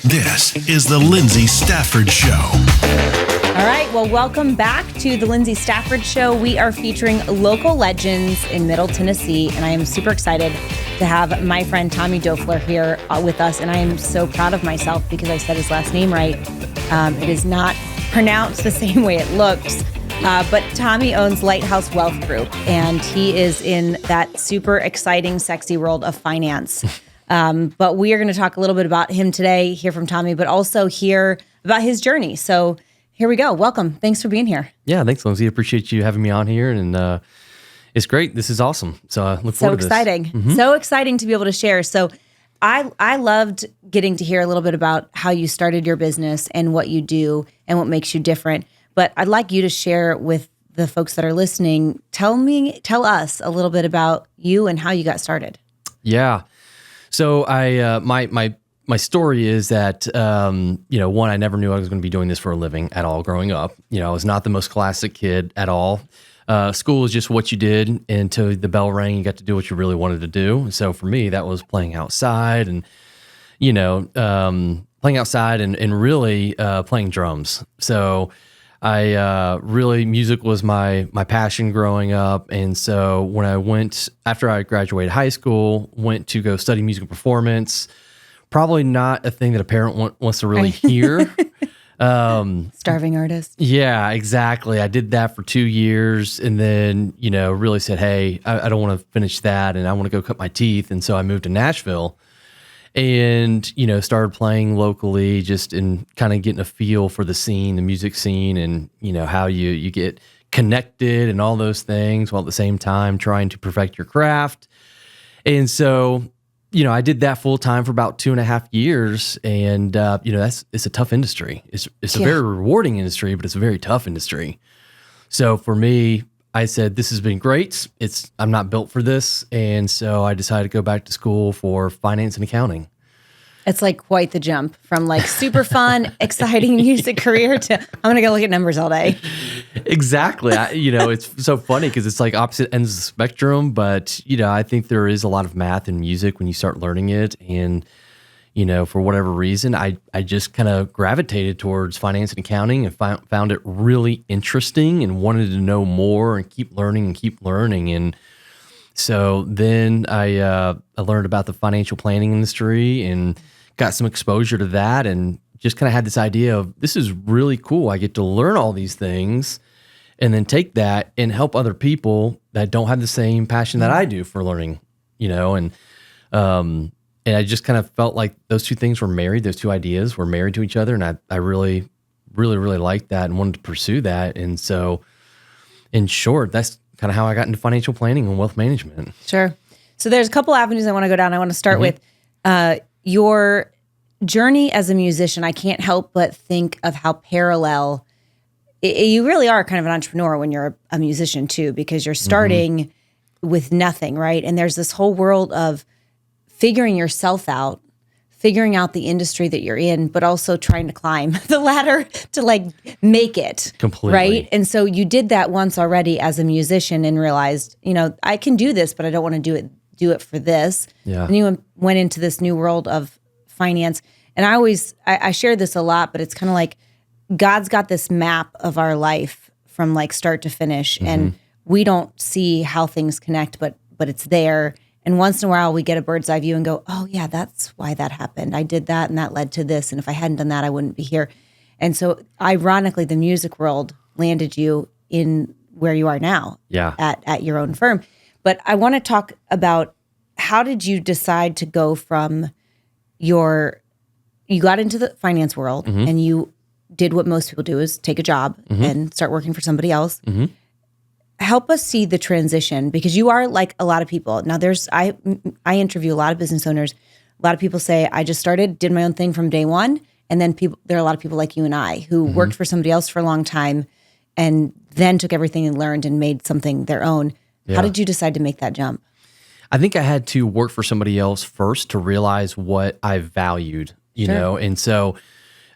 This is the Lyndsay Stafford Show. All right, well, welcome back to the Lyndsay Stafford Show. We are featuring local legends in Middle Tennessee, and I am super excited to have my friend Tommy Doerfler here with us, and I am so proud of myself because I said his last name right. It is not pronounced the same way it looks, but Tommy owns Lighthouse Wealth Group, and he is in that super exciting, sexy world of finance. But we are going to talk a little bit about him today, hear from Tommy, but also hear about his journey. So here we go. Welcome. Thanks for being here. Yeah, thanks, Lyndsay. Appreciate you having me on here. And it's great. This is awesome. So I look forward to this. So exciting to be able to share. So I loved getting to hear a little bit about how you started your business and what you do and what makes you different. But I'd like you to share with the folks that are listening. Tell us a little bit about you and how you got started. Yeah. So my story is that, one, I never knew I was going to be doing this for a living at all growing up. I was not the most classic kid at all. School was just what you did until the bell rang. You got to do what you really wanted to do. So for me, that was playing outside and, playing outside and really playing drums. So music was my passion growing up. And so when after I graduated high school, went to go study musical performance, probably not a thing that a parent wants to really hear. Starving artist. Yeah, exactly. I did that for 2 years and then, really said, hey, I don't want to finish that and I want to go cut my teeth. And so I moved to Nashville and, started playing locally just in kind of getting a feel for the scene, the music scene and, how you get connected and all those things while at the same time trying to perfect your craft. And so, I did that full time for about 2.5 years, and it's a tough industry. It's a very rewarding industry, but it's a very tough industry. So for me, I said this has been great. I'm not built for this, and so I decided to go back to school for finance and accounting. It's like quite the jump from like super fun, exciting music career to I'm going to go look at numbers all day. Exactly. It's so funny because it's like opposite ends of the spectrum, but, I think there is a lot of math in music when you start learning it. And, for whatever reason, I just kind of gravitated towards finance and accounting and found it really interesting and wanted to know more and keep learning. And so then I learned about the financial planning industry and got some exposure to that and just kind of had this idea of this is really cool. I get to learn all these things and then take that and help other people that don't have the same passion that I do for learning, and I just kind of felt like those two things were married. Those two ideas were married to each other. And I really, really, really liked that and wanted to pursue that. And so in short, that's kind of how I got into financial planning and wealth management. Sure. So there's a couple avenues I want to go down. I want to start with your journey as a musician. I can't help but think of how parallel you really are kind of an entrepreneur when you're a musician too, because you're starting with nothing, right? And there's this whole world of figuring yourself out, figuring out the industry that you're in, but also trying to climb the ladder to like make it. Completely. Right? And so you did that once already as a musician and realized, I can do this, but I don't want to do it for this. Yeah. And you went into this new world of finance. And I share this a lot, but it's kind of like God's got this map of our life from like start to finish. And we don't see how things connect, but it's there. And once in a while we get a bird's eye view and go, oh yeah, that's why that happened. I did that and that led to this. And if I hadn't done that, I wouldn't be here. And so ironically, the music world landed you in where you are now at your own firm. But I want to talk about how did you decide to go from you got into the finance world and you did what most people do is take a job and start working for somebody else. Help us see the transition because you are like a lot of people. Now I interview a lot of business owners. A lot of people say, I just did my own thing from day one. And then there are a lot of people like you and I who worked for somebody else for a long time and then took everything and learned and made something their own. Yeah. How did you decide to make that jump? I think I had to work for somebody else first to realize what I valued, you know? And so,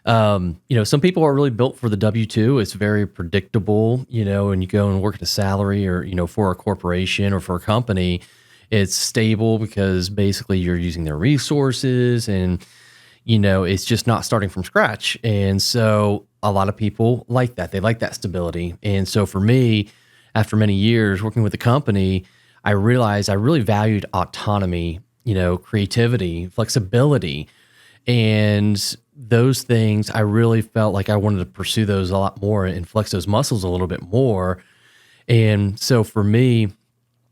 some people are really built for the W-2. It's very predictable, and you go and work at a salary or, for a corporation or for a company, it's stable because basically you're using their resources and, it's just not starting from scratch. And so a lot of people like that. They like that stability. And so for me, after many years working with the company, I realized I really valued autonomy, creativity, flexibility. And those things, I really felt like I wanted to pursue those a lot more and flex those muscles a little bit more. And so for me,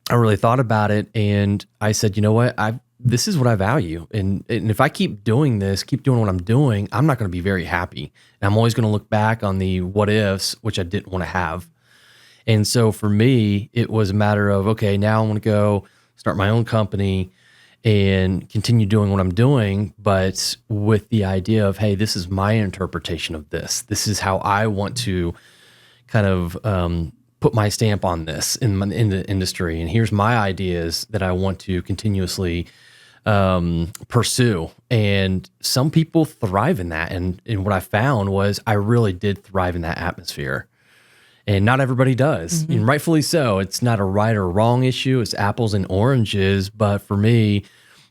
I really thought about it and I said, you know what, this is what I value. And if I keep doing this, keep doing what I'm doing, I'm not going to be very happy. And I'm always going to look back on the what ifs, which I didn't want to have. And so for me, it was a matter of, okay, now I want to go start my own company and continue doing what I'm doing, but with the idea of, hey, this is my interpretation of this. This is how I want to kind of put my stamp on this in the industry. And here's my ideas that I want to continuously pursue. And some people thrive in that. And what I found was I really did thrive in that atmosphere. And not everybody does, and rightfully so. It's not a right or wrong issue. It's apples and oranges. But for me,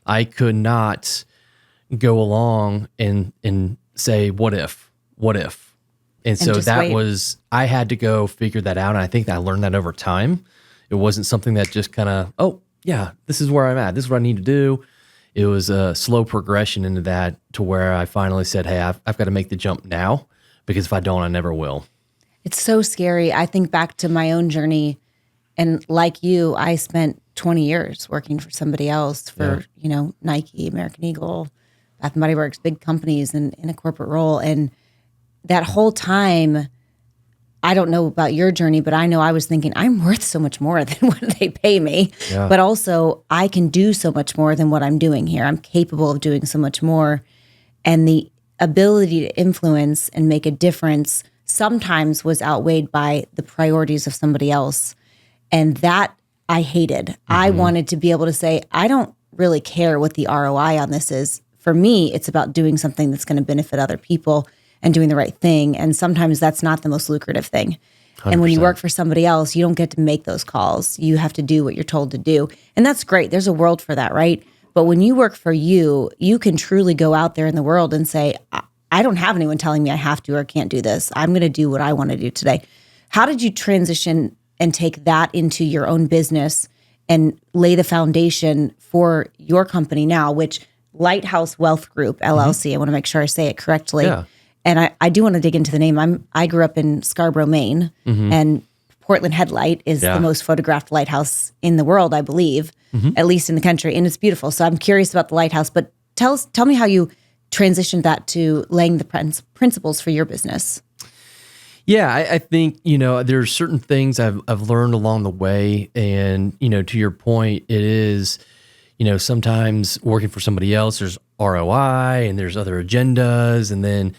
I could not go along and say, what if? And so I had to go figure that out. And I think that I learned that over time. It wasn't something that just kind of, oh, yeah, this is where I'm at. This is what I need to do. It was a slow progression into that to where I finally said, hey, I've got to make the jump now, because if I don't, I never will. It's so scary. I think back to my own journey, and like you, I spent 20 years working for somebody else for, Nike, American Eagle, Bath & Body Works, big companies in a corporate role. And that whole time, I don't know about your journey, but I know I was thinking, I'm worth so much more than what they pay me. Yeah. But also, I can do so much more than what I'm doing here. I'm capable of doing so much more. And the ability to influence and make a difference sometimes was outweighed by the priorities of somebody else. And that I hated. I wanted to be able to say, I don't really care what the ROI on this is. For me, it's about doing something that's going to benefit other people and doing the right thing. And sometimes that's not the most lucrative thing. 100%. And when you work for somebody else, you don't get to make those calls. You have to do what you're told to do. And that's great. There's a world for that, right? But when you work for you, you can truly go out there in the world and say, I don't have anyone telling me I have to or can't do this. I'm going to do what I want to do today. How did you transition and take that into your own business and lay the foundation for your company now, which Lighthouse Wealth Group, LLC, I want to make sure I say it correctly. Yeah. And I do want to dig into the name. I grew up in Scarborough, Maine, and Portland Headlight is the most photographed lighthouse in the world, I believe, at least in the country, and it's beautiful. So I'm curious about the lighthouse, but tell me how you transitioned that to laying the principles for your business. Yeah, I think, there's certain things I've learned along the way. And, to your point, it is, sometimes working for somebody else, there's ROI and there's other agendas. And then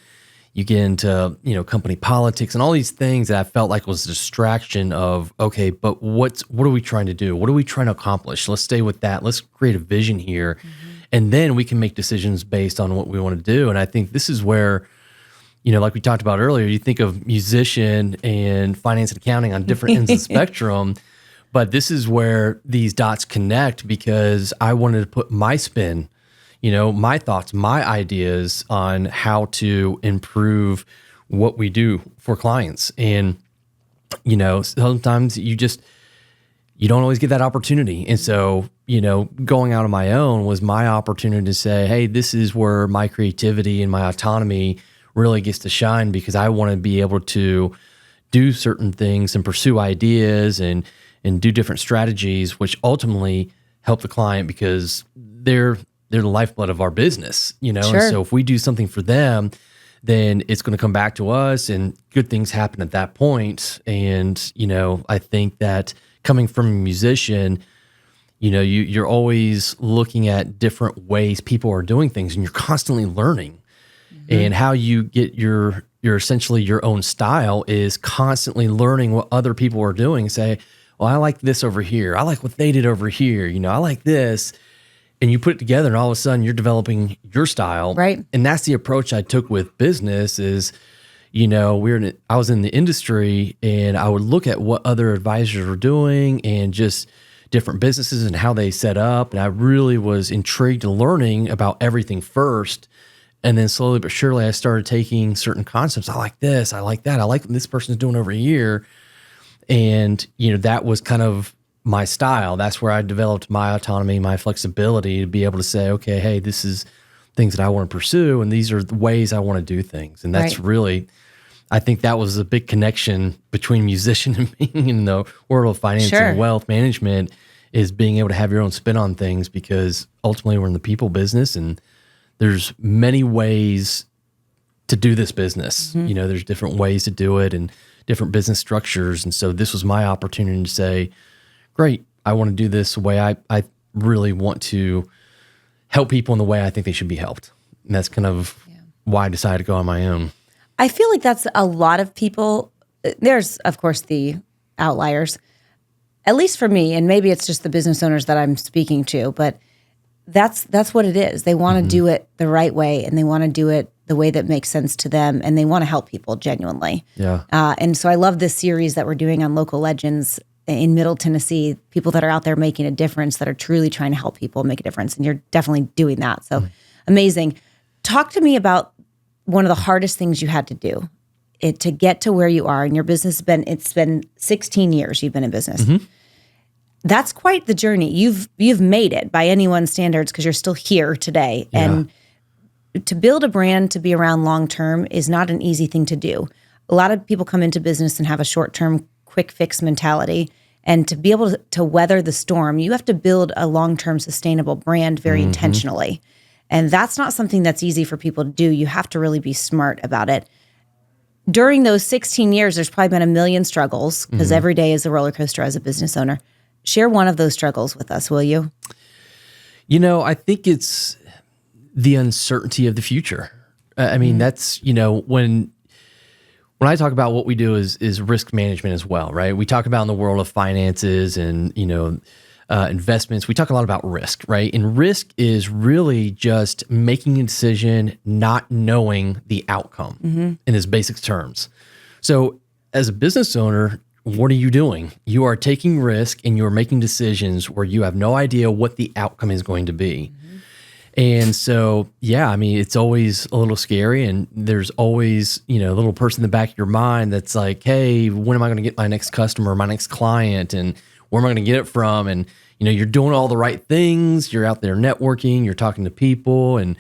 you get into, company politics and all these things that I felt like was a distraction of, okay, but what are we trying to do? What are we trying to accomplish? Let's stay with that. Let's create a vision here. And then we can make decisions based on what we want to do. And I think this is where, like we talked about earlier, you think of musician and finance and accounting on different ends of the spectrum, but this is where these dots connect because I wanted to put my spin, my thoughts, my ideas on how to improve what we do for clients. And, sometimes you don't always get that opportunity. And so, going out on my own was my opportunity to say, hey, this is where my creativity and my autonomy really gets to shine because I want to be able to do certain things and pursue ideas and do different strategies, which ultimately help the client because they're the lifeblood of our business, Sure. And so if we do something for them, then it's going to come back to us and good things happen at that point. And, I think that coming from a musician, you're always looking at different ways people are doing things and you're constantly learning. And how you get your essentially your own style is constantly learning what other people are doing. Say, well, I like this over here. I like what they did over here. I like this. And you put it together and all of a sudden you're developing your style. Right. And that's the approach I took with business is, I was in the industry and I would look at what other advisors were doing and just different businesses and how they set up. And I really was intrigued in learning about everything first. And then slowly but surely I started taking certain concepts. I like this, I like that, I like what this person's doing over here. And, that was kind of my style. That's where I developed my autonomy, my flexibility to be able to say, okay, hey, this is things that I want to pursue, and these are the ways I want to do things. And that's really, I think that was a big connection between musician and being in the world of finance and wealth management, is being able to have your own spin on things, because ultimately we're in the people business and there's many ways to do this business. There's different ways to do it and different business structures. And so this was my opportunity to say, great, I want to do this the way I really want to help people in the way I think they should be helped. And that's kind of why I decided to go on my own. I feel like that's a lot of people. There's, of course, the outliers, at least for me, and maybe it's just the business owners that I'm speaking to, but that's what it is. They want to do it the right way, and they want to do it the way that makes sense to them, and they want to help people genuinely. Yeah. And so I love this series that we're doing on local legends in Middle Tennessee, people that are out there making a difference, that are truly trying to help people make a difference. And you're definitely doing that. So amazing. Talk to me about one of the hardest things you had to do to get to where you are in your business. It's been 16 years you've been in business. That's quite the journey. You've made it by anyone's standards, because you're still here today. Yeah. And to build a brand to be around long-term is not an easy thing to do. A lot of people come into business and have a short-term quick fix mentality. And to be able to weather the storm, you have to build a long-term sustainable brand very intentionally. And that's not something that's easy for people to do. You have to really be smart about it. During those 16 years, there's probably been a million struggles, because every day is a roller coaster as a business owner. Share one of those struggles with us, will you? I think it's the uncertainty of the future. I mean, that's, when I talk about what we do is risk management as well, right? We talk about in the world of finances and, investments, we talk a lot about risk, right? And risk is really just making a decision, not knowing the outcome in its basic terms. So as a business owner, what are you doing? You are taking risk and you're making decisions where you have no idea what the outcome is going to be. And so, it's always a little scary, and there's always, a little person in the back of your mind that's like, hey, when am I going to get my next customer, my next client, and where am I going to get it from? And, you're doing all the right things. You're out there networking, you're talking to people, and,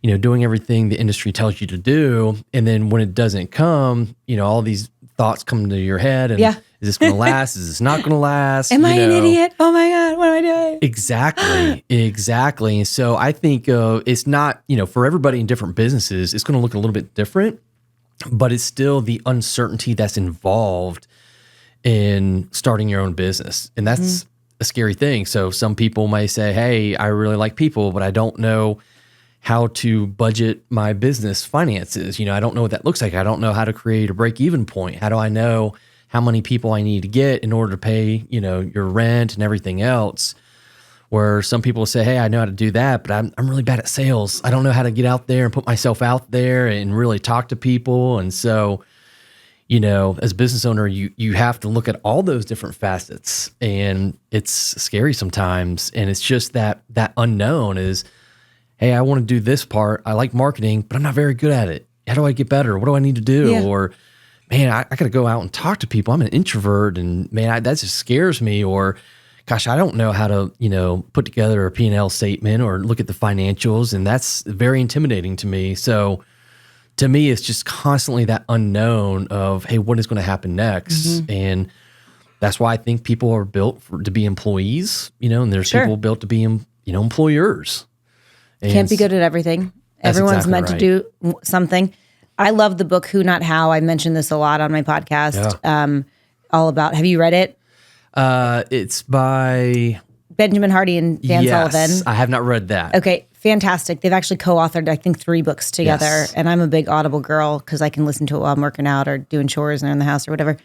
doing everything the industry tells you to do. And then when it doesn't come, all these thoughts come to your head, and is this going to last? Is this not going to last? Am I an idiot? Oh my God, what am I doing? Exactly. And so I think it's not, for everybody in different businesses, it's going to look a little bit different, but it's still the uncertainty that's involved in starting your own business. And that's a scary thing. So some people may say, hey, I really like people, but I don't know how to budget my business finances. I don't know what that looks like. I don't know how to create a break-even point. How do I know how many people I need to get in order to pay, your rent and everything else? Where some people say, hey, I know how to do that, but I'm really bad at sales. I don't know how to get out there and put myself out there and really talk to people. And so, as a business owner, you have to look at all those different facets, and it's scary sometimes. And it's just that unknown is, hey, I want to do this part. I like marketing, but I'm not very good at it. How do I get better? What do I need to do? Yeah. Or, man, I got to go out and talk to people. I'm an introvert, and man, that just scares me. Or, gosh, I don't know how to, put together a P&L statement or look at the financials. And that's very intimidating to me. So to me, it's just constantly that unknown of, hey, what is going to happen next? And that's why I think people are built to be employees, and there's people built to be, employers. And Can't be good at everything. Everyone's exactly meant to do something. I love the book Who Not How. I mentioned this a lot on my podcast. All about, have you read it? It's by Benjamin Hardy and Dan Sullivan. I have not read that. Okay, fantastic. They've actually co-authored, I think, 3 books together. Yes. And I'm a big Audible girl because I can listen to it while I'm working out or doing chores in the house or whatever.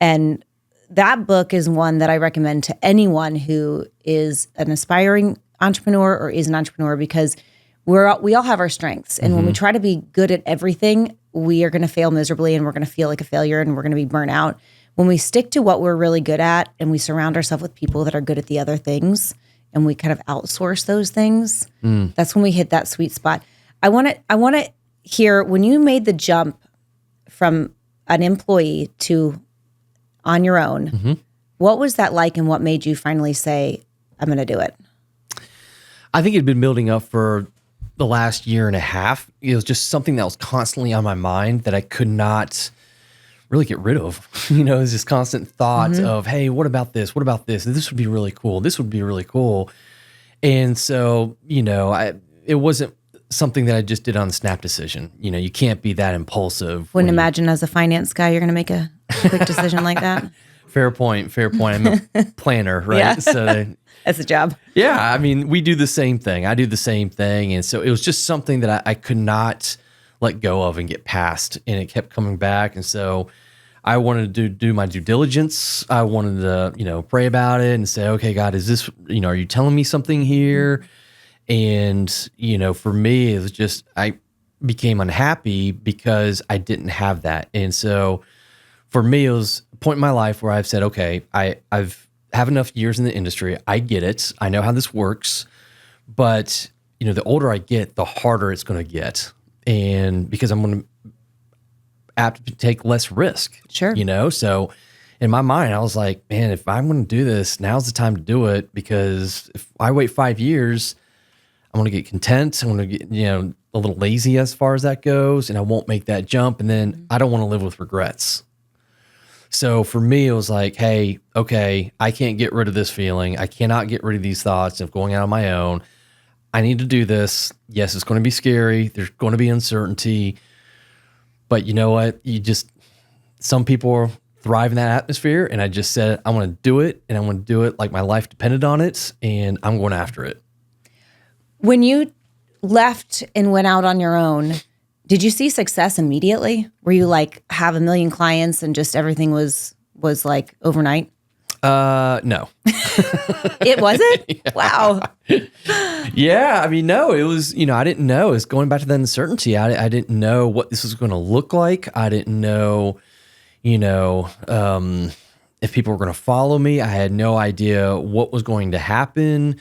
And that book is one that I recommend to anyone who is an aspiring entrepreneur or is an entrepreneur, because we all have our strengths. And when we try to be good at everything, we are going to fail miserably, and we're going to feel like a failure, and we're going to be burnt out. When we stick to what we're really good at, and we surround ourselves with people that are good at the other things, and we kind of outsource those things, that's when we hit that sweet spot. I want to hear when you made the jump from an employee to on your own, what was that like and what made you finally say, I'm going to do it? I think it had been building up for the last year and a half. It was just something that was constantly on my mind that I could not really get rid of. It was this constant thought of, hey, what about this? What about this? This would be really cool. This would be really cool. And so, it wasn't something that I just did on a snap decision. You can't be that impulsive. Wouldn't imagine as a finance guy, you're going to make a quick decision like that. Fair point. I'm a planner, right? Yeah. So that's a job. yeah, we do the same thing. I do the same thing. And so it was just something that I could not let go of and get past. And it kept coming back. And so I wanted to do my due diligence. I wanted to, pray about it and say, okay, God, is this, are you telling me something here? And, for me, it was just, I became unhappy because I didn't have that. And so for me, it was a point in my life where I've said, okay, I've have enough years in the industry. I get it. I know how this works. But, the older I get, the harder it's going to get. And because I'm going to apt to take less risk. Sure. So in my mind, I was like, man, if I'm going to do this, now's the time to do it. Because if I wait 5 years, I'm going to get content. I'm going to get, a little lazy as far as that goes. And I won't make that jump. And then I don't want to live with regrets. So for me, it was like, hey, okay, I can't get rid of this feeling. I cannot get rid of these thoughts of going out on my own. I need to do this. Yes, it's going to be scary. There's going to be uncertainty. But you know what? Some people thrive in that atmosphere. And I just said, I want to do it. And I want to do it like my life depended on it. And I'm going after it. When you left and went out on your own, did you see success immediately? Were you like have 1 million clients and just everything was like overnight? No. It wasn't? Yeah. Wow. Yeah. No, it was, I didn't know. It's going back to the uncertainty. I didn't know what this was going to look like. I didn't know, if people were going to follow me. I had no idea what was going to happen.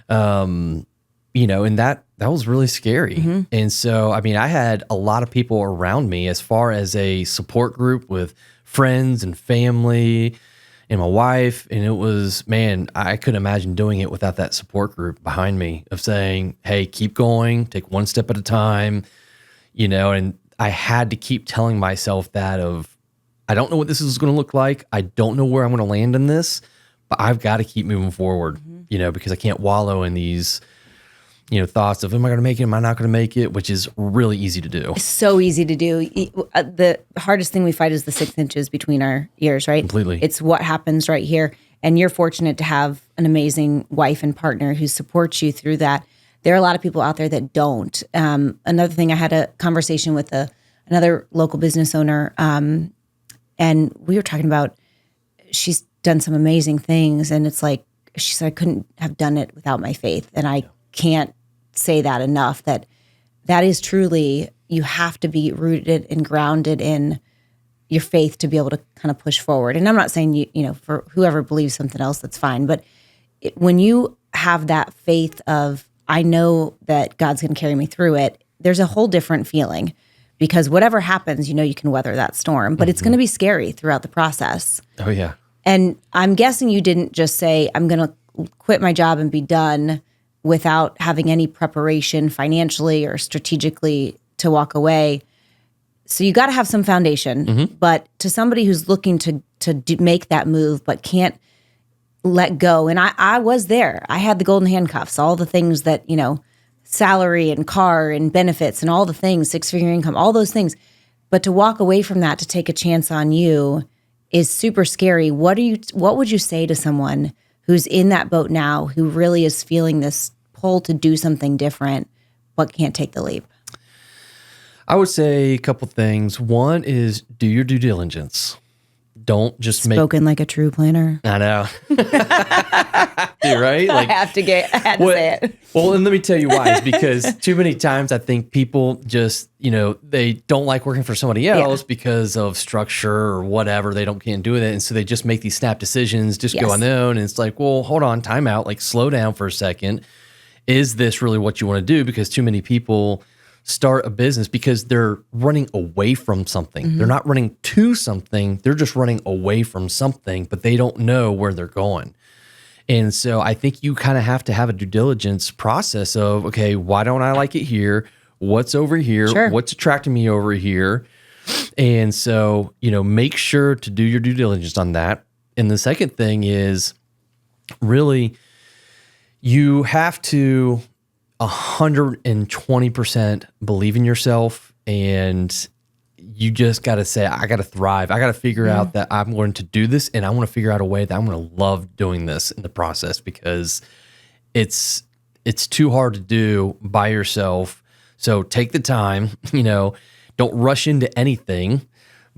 And that was really scary. Mm-hmm. And so, I had a lot of people around me as far as a support group with friends and family and my wife. And it was, man, I couldn't imagine doing it without that support group behind me of saying, hey, keep going, take one step at a time, and I had to keep telling myself that I don't know what this is going to look like. I don't know where I'm going to land in this, but I've got to keep moving forward, because I can't wallow in these thoughts of, am I going to make it? Am I not going to make it? Which is really easy to do. So easy to do. The hardest thing we fight is the 6 inches between our ears, right? Completely. It's what happens right here. And you're fortunate to have an amazing wife and partner who supports you through that. There are a lot of people out there that don't. Another thing, I had a conversation with another local business owner, and we were talking about, she's done some amazing things. And it's like, she said, I couldn't have done it without my faith. And I can't say that enough, that is truly, you have to be rooted and grounded in your faith to be able to kind of push forward. And I'm not saying, for whoever believes something else, that's fine. But when you have that faith of, I know that God's going to carry me through it, there's a whole different feeling, because whatever happens, you can weather that storm, but it's going to be scary throughout the process. Oh yeah. And I'm guessing you didn't just say, I'm going to quit my job and be done without having any preparation financially or strategically to walk away. So you got to have some foundation. But to somebody who's looking to make that move but can't let go, and I was there. I had the golden handcuffs, all the things that, salary and car and benefits and all the things, 6-figure income, all those things. But to walk away from that, to take a chance on you is super scary. What would you say to someone who's in that boat now, who really is feeling this pull to do something different, but can't take the leap? I would say a couple things. One is do your due diligence. Don't just Spoken like a true planner. I know. You're right? I had to say it. Well, and let me tell you why. It's because too many times I think people just, they don't like working for somebody else because of structure or whatever. They can't do it. And so they just make these snap decisions, just go on their own. And it's like, well, hold on, time out, like slow down for a second. Is this really what you want to do? Because too many people start a business because they're running away from something. They're not running to something. They're just running away from something, but they don't know where they're going. And so I think you kind of have to have a due diligence process of, okay, why don't I like it here? What's over here? Sure. What's attracting me over here? And so, make sure to do your due diligence on that. And the second thing is really you have to 120% believe in yourself, and you just got to say, I got to thrive. I got to figure out that I'm going to do this, and I want to figure out a way that I'm going to love doing this in the process, because it's too hard to do by yourself. So take the time, don't rush into anything,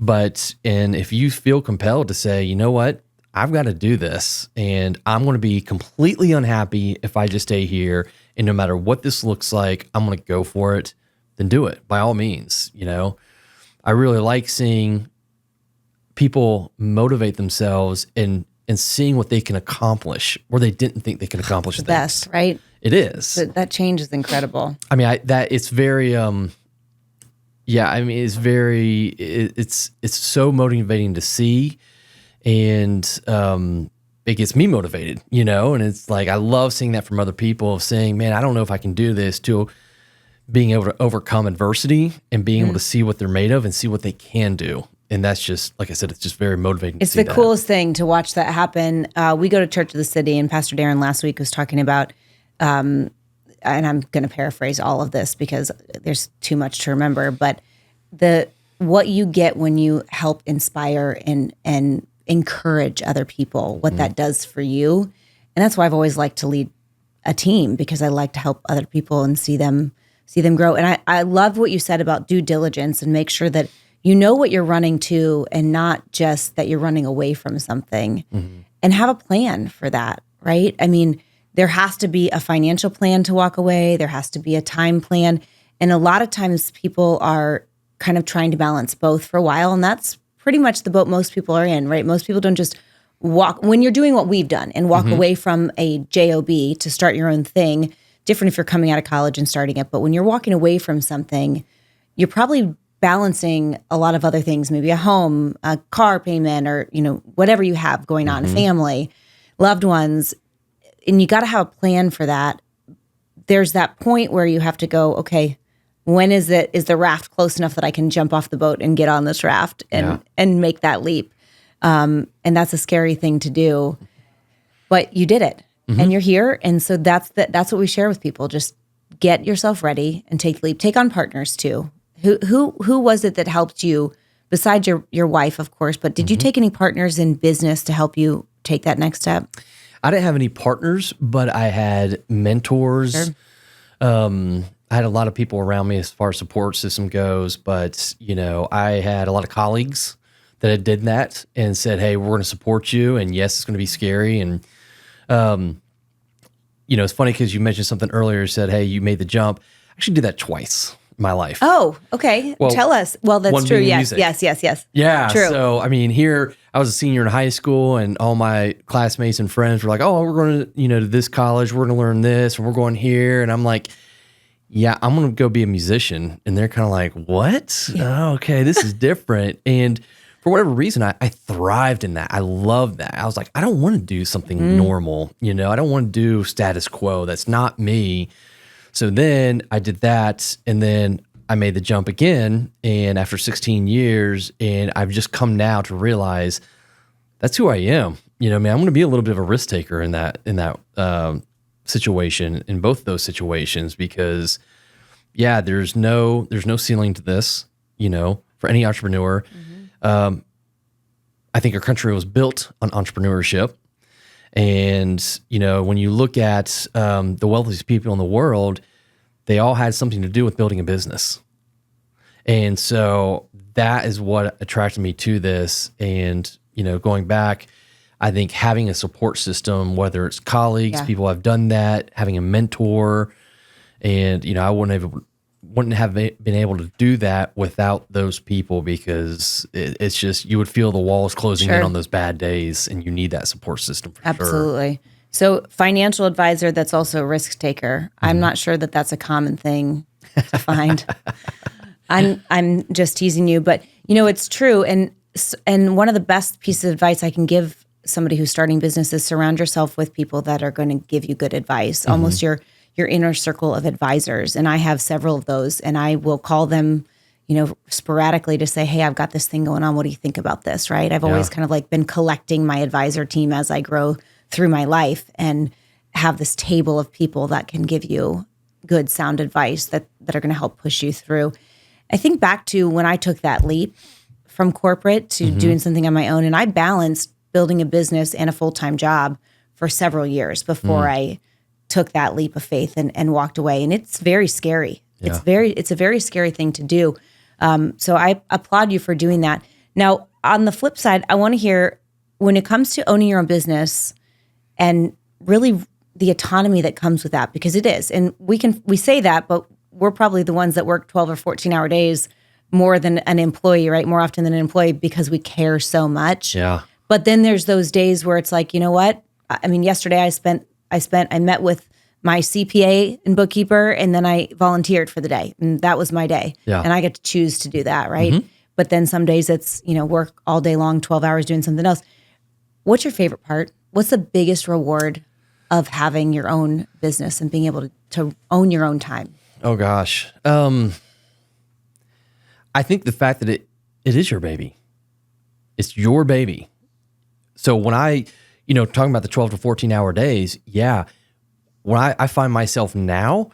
and if you feel compelled to say, you know what, I've got to do this, and I'm going to be completely unhappy if I just stay here, and no matter what this looks like, I'm going to go for it, then do it by all means. I really like seeing people motivate themselves and seeing what they can accomplish where they didn't think they could accomplish the things. best, right? It is. That change is incredible. I mean, it's very, it's so motivating to see, and it gets me motivated, and it's like, I love seeing that from other people, of saying, man, I don't know if I can do this, to being able to overcome adversity and being able to see what they're made of and see what they can do. And that's just, like I said, it's just very motivating. It's the coolest thing to watch that happen. We go to Church of the City, and Pastor Darren last week was talking about, and I'm going to paraphrase all of this because there's too much to remember, but what you get when you help inspire and encourage other people, what that does for you. And that's why I've always liked to lead a team, because I like to help other people and see them grow. And I love what you said about due diligence, and make sure that you know what you're running to, and not just that you're running away from something, and have a plan for that, right? I mean, there has to be a financial plan to walk away. There has to be a time plan. And a lot of times people are kind of trying to balance both for a while. And that's pretty much the boat most people are in, right? Most people don't just walk, when you're doing what we've done and walk away from a job to start your own thing, different if you're coming out of college and starting it. But when you're walking away from something, you're probably balancing a lot of other things, maybe a home, a car payment, or, whatever you have going on, a family, loved ones. And you got to have a plan for that. There's that point where you have to go, okay, when is the raft close enough that I can jump off the boat and get on this raft and make that leap? And that's a scary thing to do, but you did it and you're here. And so that's what we share with people. Just get yourself ready and take the leap. Take on partners too. Who was it that helped you besides your wife, of course, but did you take any partners in business to help you take that next step? I didn't have any partners, but I had mentors. Sure. I had a lot of people around me as far as support system goes, but I had a lot of colleagues that had did that and said, "Hey, we're going to support you, and yes, it's going to be scary." And it's funny because you mentioned something earlier. You said, "Hey, you made the jump." I actually did that twice in my life. Oh, okay. Well, tell us. Well, that's true. Yes. Yeah. True. So, I mean, here I was a senior in high school, and all my classmates and friends were like, "Oh, we're going to, to this college. We're going to learn this, and we're going here." And I'm like, "Yeah, I'm going to go be a musician." And they're kind of like, "What? Oh, okay, this is different." And for whatever reason, I thrived in that. I loved that. I was like, I don't want to do something normal. I don't want to do status quo. That's not me. So then I did that, and then I made the jump again. And after 16 years, and I've just come now to realize that's who I am. I'm going to be a little bit of a risk taker in that situation, in both those situations, because there's no ceiling to this, for any entrepreneur. I think our country was built on entrepreneurship. And, when you look at the wealthiest people in the world, they all had something to do with building a business. And so that is what attracted me to this. And, going back, I think having a support system, whether it's colleagues, people have done that, having a mentor, and, I wouldn't have been able to do that without those people, because it's just, you would feel the walls closing in on those bad days, and you need that support system for sure. Absolutely. So financial advisor that's also a risk taker. I'm not sure that that's a common thing to find. I'm just teasing you, but it's true. And one of the best pieces of advice I can give somebody who's starting business is surround yourself with people that are going to give you good advice, almost your inner circle of advisors. And I have several of those, and I will call them, sporadically to say, hey, I've got this thing going on. What do you think about this? Right. I've always kind of like been collecting my advisor team as I grow through my life and have this table of people that can give you good sound advice that are going to help push you through. I think back to when I took that leap from corporate to doing something on my own, and I balanced building a business and a full-time job for several years before I took that leap of faith and walked away. And it's very scary. Yeah. It's a very scary thing to do. So I applaud you for doing that. Now, on the flip side, I want to hear, when it comes to owning your own business and really the autonomy that comes with that, because it is, and we say that, but we're probably the ones that work 12 or 14-hour days more than an employee, right? More often than an employee, because we care so much. Yeah. But then there's those days where it's like, you know what? I mean, yesterday I met with my CPA and bookkeeper, and then I volunteered for the day, and that was my day. Yeah. And I get to choose to do that, right? But then some days it's, work all day long, 12 hours doing something else. What's your favorite part? What's the biggest reward of having your own business and being able to own your own time? Oh gosh. I think the fact that it is your baby. It's your baby. So when I, talking about the 12 to 14 hour days, when I find myself now,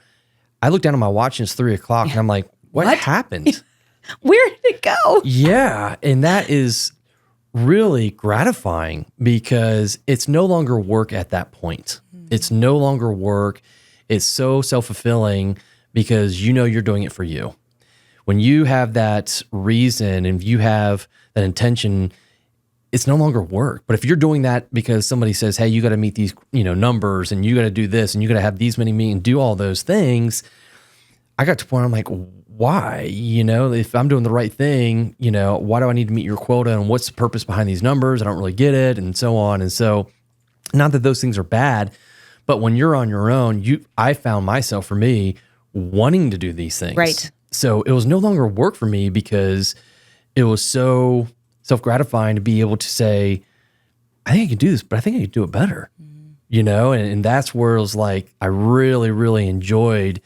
I look down at my watch and it's 3:00 and I'm like, what happened? Where did it go? Yeah. And that is really gratifying because it's no longer work at that point. It's no longer work. It's so self-fulfilling because you're doing it for you. When you have that reason and you have that intention, it's no longer work. But if you're doing that because somebody says, hey, you got to meet these, numbers, and you got to do this, and you got to have these many meetings, do all those things, I got to a point, I'm like, why? If I'm doing the right thing, why do I need to meet your quota, and what's the purpose behind these numbers? I don't really get it, and so on. And so, not that those things are bad, but when you're on your own, I found myself, for me, wanting to do these things. Right. So it was no longer work for me because it was so self-gratifying to be able to say, I think I can do this, but I think I can do it better, and that's where it was like, I really, really enjoyed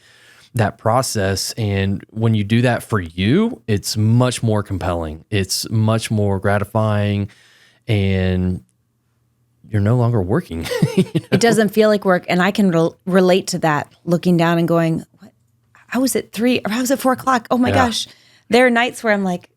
that process. And when you do that for you, it's much more compelling. It's much more gratifying, and you're no longer working. It doesn't feel like work. And I can relate to that, looking down and going, what? I was at 3 or I was at 4:00. Oh my gosh. There are nights where I'm like,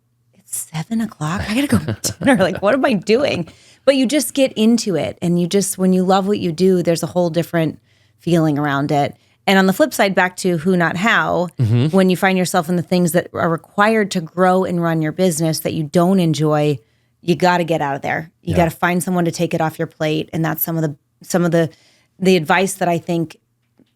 7:00. I gotta go to dinner. Like, what am I doing? But you just get into it, and when you love what you do, there's a whole different feeling around it. And on the flip side, back to who, not how, when you find yourself in the things that are required to grow and run your business that you don't enjoy, you got to get out of there. You got to find someone to take it off your plate. And that's some of the advice that I think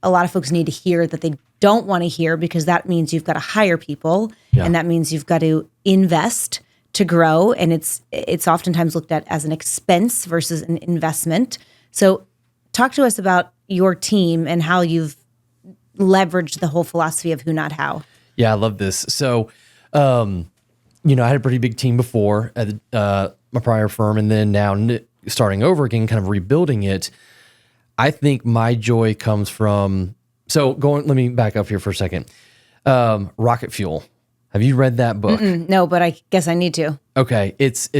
a lot of folks need to hear that they don't want to hear, because that means you've got to hire people, and that means you've got to invest to grow. And it's oftentimes looked at as an expense versus an investment. So talk to us about your team and how you've leveraged the whole philosophy of who, not how. Yeah, I love this. So, I had a pretty big team before at my prior firm, and then now starting over again, kind of rebuilding it. I think my joy comes from, let me back up here for a second. Rocket Fuel. Have you read that book? No, but I guess I need to. Okay. It's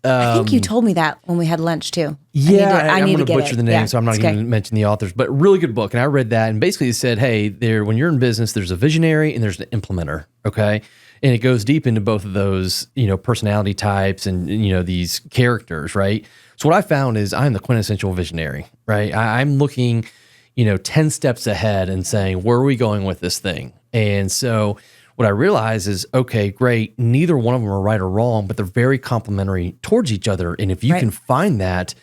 I think you told me that when we had lunch too. Yeah, I need I'm going to butcher the name, so I'm not going to mention the authors, but really good book. And I read that, and basically it said, hey, when you're in business, there's a visionary and there's an implementer. Okay. And it goes deep into both of those, personality types and, these characters, right? So what I found is I'm the quintessential visionary, right? I'm looking, 10 steps ahead and saying, where are we going with this thing? And so what I realize is, okay, great. Neither one of them are right or wrong, but they're very complementary towards each other. And if you can find that,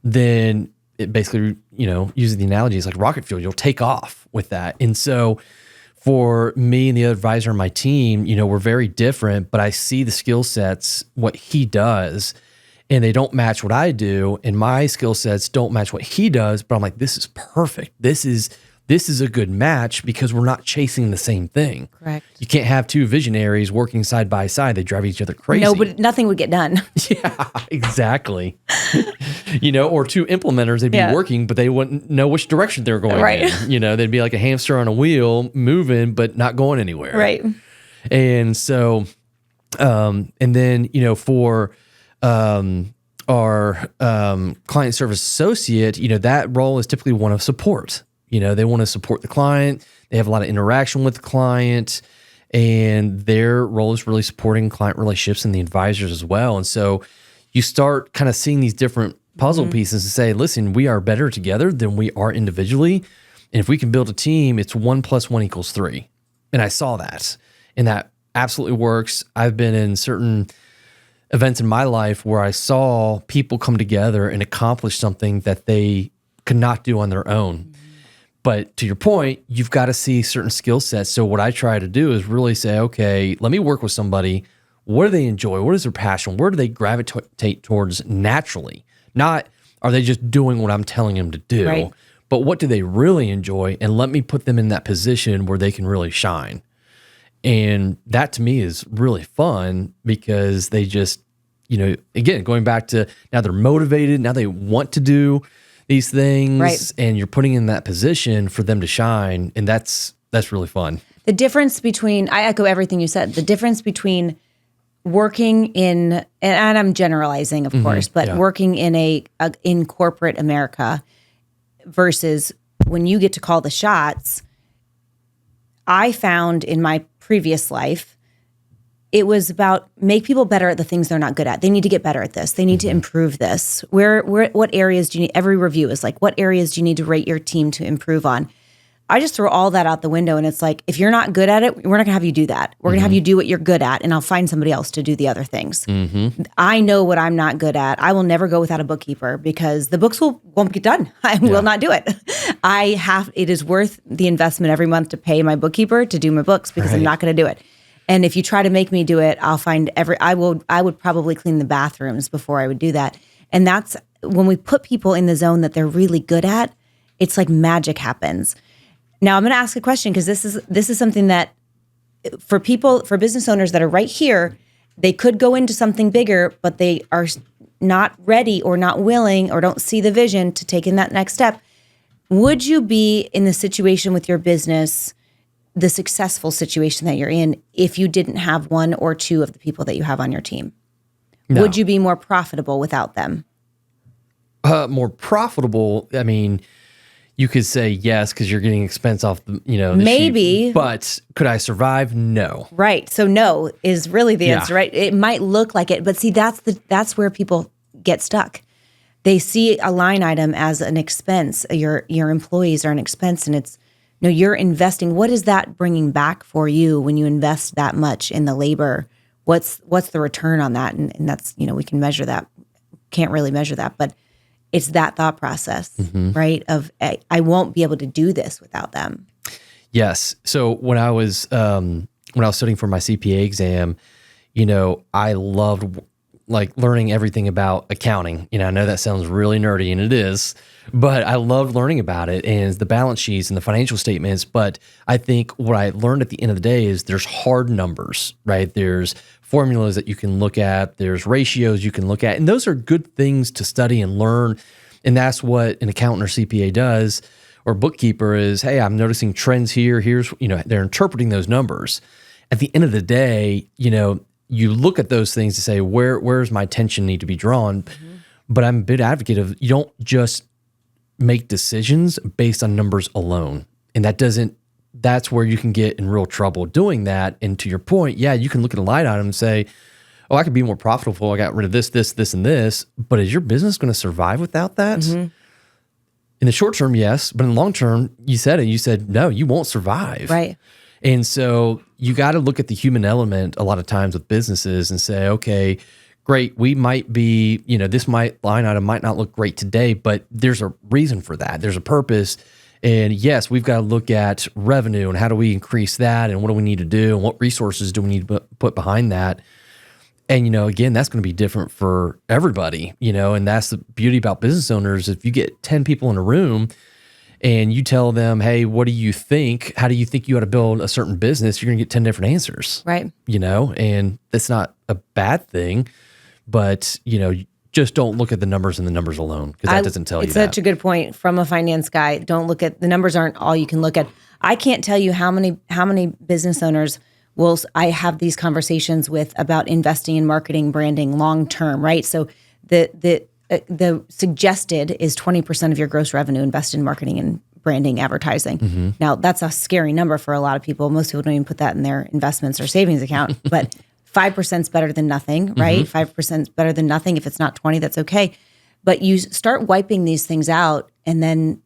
then it basically, using the analogy, is like rocket fuel. You'll take off with that. And so for me and the other advisor on my team, we're very different, but I see the skill sets, what he does, and they don't match what I do. And my skill sets don't match what he does, but I'm like, this is perfect. This is this is a good match because we're not chasing the same thing. Correct. You can't have two visionaries working side by side. They drive each other crazy. No, but nothing would get done. Yeah, exactly. Or two implementers, they'd be working, but they wouldn't know which direction they were going in. They'd be like a hamster on a wheel moving, but not going anywhere. Right. And so, and then, for our client service associate, that role is typically one of support. They want to support the client. They have a lot of interaction with the client, and their role is really supporting client relationships and the advisors as well. And so you start kind of seeing these different puzzle pieces and say, listen, we are better together than we are individually. And if we can build a team, it's 1 + 1 = 3. And I saw that, and that absolutely works. I've been in certain events in my life where I saw people come together and accomplish something that they could not do on their own. But to your point, you've got to see certain skill sets. So what I try to do is really say, okay, let me work with somebody. What do they enjoy? What is their passion? Where do they gravitate towards naturally? Not, are they just doing what I'm telling them to do? Right. But what do they really enjoy? And let me put them in that position where they can really shine. And that to me is really fun because they just, again, going back to now they're motivated, now they want to do these things, right. And you're putting in that position for them to shine. And that's really fun. The difference between, I echo everything you said, the difference between working in, and I'm generalizing, of course, but working in in corporate America versus when you get to call the shots, I found in my previous life, it was about make people better at the things they're not good at. They need to get better at this. They need to improve this. What areas do you need? Every review is like, what areas do you need to rate your team to improve on? I just throw all that out the window, and it's like, if you're not good at it, we're not gonna have you do that. We're gonna have you do what you're good at, and I'll find somebody else to do the other things. I know what I'm not good at. I will never go without a bookkeeper because the books won't get done. I will not do it. It is worth the investment every month to pay my bookkeeper to do my books because I'm not gonna do it. And if you try to make me do it, I would probably clean the bathrooms before I would do that. And that's when we put people in the zone that they're really good at, it's like magic happens. Now I'm going to ask a question because this is something that for business owners that are right here, they could go into something bigger, but they are not ready or not willing or don't see the vision to take in that next step. Would you be in the situation with your business, the successful situation that you're in, if you didn't have one or two of the people that you have on your team? No. Would you be more profitable without them? More profitable, I mean, you could say yes because you're getting expense off the maybe sheet, but could I survive? No. Right. So no is really the answer, right? It might look like it, but see, that's where people get stuck. They see a line item as an expense. Your employees are an expense, and it's you're investing. What is that bringing back for you when you invest that much in the labor? What's the return on that? And that's we can measure that. Can't really measure that, but it's that thought process, right? Of I won't be able to do this without them. Yes. So when I was studying for my CPA exam, I loved learning everything about accounting. I know that sounds really nerdy, and it is, but I loved learning about it and the balance sheets and the financial statements. But I think what I learned at the end of the day is there's hard numbers, right? There's formulas that you can look at. There's ratios you can look at. And those are good things to study and learn. And that's what an accountant or CPA does, or bookkeeper is, hey, I'm noticing trends here. Here's, they're interpreting those numbers. At the end of the day, you look at those things to say, where's my attention need to be drawn? But I'm a big advocate of you don't just make decisions based on numbers alone. And that's where you can get in real trouble doing that. And to your point, you can look at a line item and say, oh, I could be more profitable. I got rid of this, and this. But is your business going to survive without that? In the short term, yes. But in the long term, you said, no, you won't survive. Right. And so you got to look at the human element a lot of times with businesses and say, okay, great, we might be, this line item might not look great today, but there's a reason for that. There's a purpose. And yes, we've got to look at revenue and how do we increase that and what do we need to do and what resources do we need to put behind that. And, again, that's going to be different for everybody, and that's the beauty about business owners. If you get 10 people in a room and you tell them, hey, what do you think? How do you think you ought to build a certain business? You're going to get 10 different answers. Right. And that's not a bad thing, but, just don't look at the numbers and the numbers alone, because that doesn't tell you that. It's such a good point from a finance guy. Don't look at the numbers, aren't all you can look at. I can't tell you how many business owners I have these conversations with about investing in marketing, branding long term, right? So the suggested is 20% of your gross revenue invested in marketing and branding, advertising. Mm-hmm. Now that's a scary number for a lot of people. Most people don't even put that in their investments or savings account, but 5% is better than nothing, right? 5% is better than nothing. If it's not 20, that's okay. But you start wiping these things out, and then,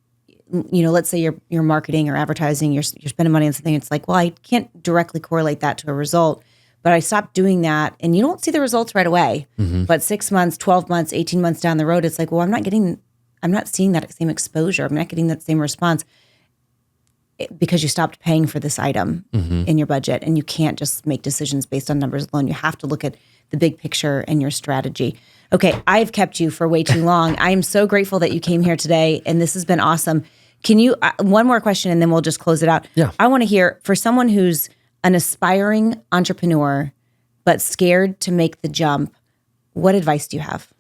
let's say you're marketing or advertising, you're spending money on something. It's like, well, I can't directly correlate that to a result, but I stopped doing that, and you don't see the results right away. But 6 months, 12 months, 18 months down the road, it's like, well, I'm not seeing that same exposure. I'm not getting that same response. Because you stopped paying for this item in your budget, and you can't just make decisions based on numbers alone. You have to look at the big picture and your strategy. Okay, I've kept you for way too long. I am so grateful that you came here today, and this has been awesome. Can you, one more question, and then we'll just close it out. Yeah. I want to hear, for someone who's an aspiring entrepreneur, but scared to make the jump, what advice do you have?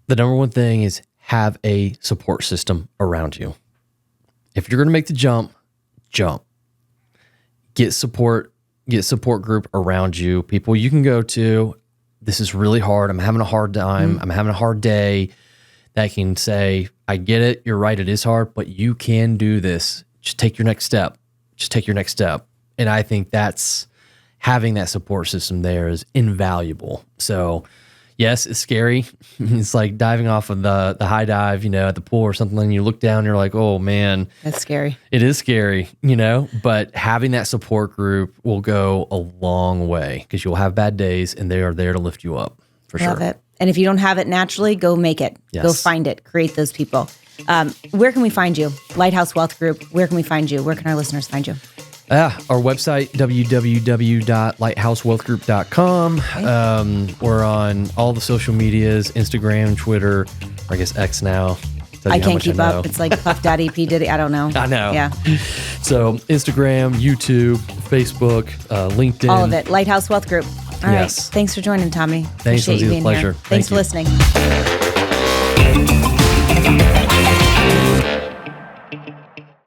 The number one thing is have a support system around you. If you're going to make the jump. Get support group around you, people you can go to. This is really hard. I'm having a hard time. I'm having a hard day. That can say, I get it. You're right. It is hard, but you can do this. Just take your next step. And I think having that support system there is invaluable. So yes, it's scary. It's like diving off of the high dive, at the pool or something, and you look down and you're like, oh man. That's scary. It is scary, but having that support group will go a long way, because you'll have bad days and they are there to lift you up for sure. Love it. And if you don't have it naturally, go make it. Yes. Go find it. Create those people. Where can we find you? Lighthouse Wealth Group. Where can we find you? Where can our listeners find you? Our website, www.lighthousewealthgroup.com. Okay. We're on all the social medias, Instagram, Twitter, or I guess X now. I can't keep up. It's like Puff Daddy, P. Diddy. I don't know. I know. Yeah. So Instagram, YouTube, Facebook, LinkedIn. All of it. Lighthouse Wealth Group. All right. Yes. Thanks for joining, Tommy. Thanks, Appreciate you Lyndsay. being Pleasure. here. Thanks Thank for you. listening.